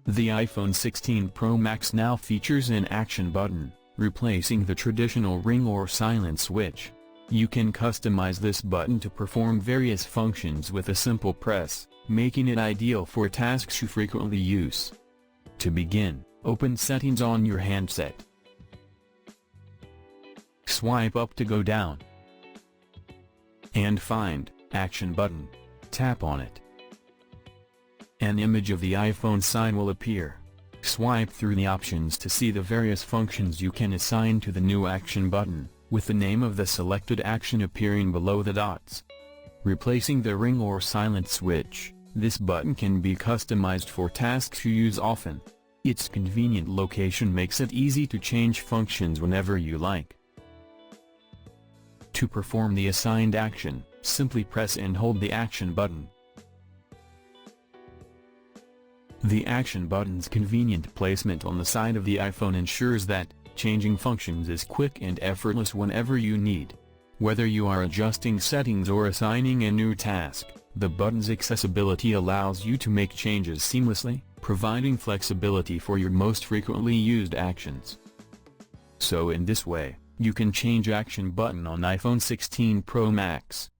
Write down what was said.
The iPhone 16 Pro Max now features an action button, replacing the traditional ring or silent switch. You can customize this button to perform various functions with a simple press, making it ideal for tasks you frequently use. To begin, open Settings on your handset. Swipe up to go down. And find Action button. Tap on it. An image of the iPhone sign will appear. Swipe through the options to see the various functions you can assign to the new Action button, with the name of the selected action appearing below the dots. Replacing the ring or silent switch, this button can be customized for tasks you use often. Its convenient location makes it easy to change functions whenever you like. To perform the assigned action, simply press and hold the Action button. The Action button's convenient placement on the side of the iPhone ensures that changing functions is quick and effortless whenever you need. Whether you are adjusting settings or assigning a new task, the button's accessibility allows you to make changes seamlessly, providing flexibility for your most frequently used actions. So in this way, you can change Action button on iPhone 16 Pro Max.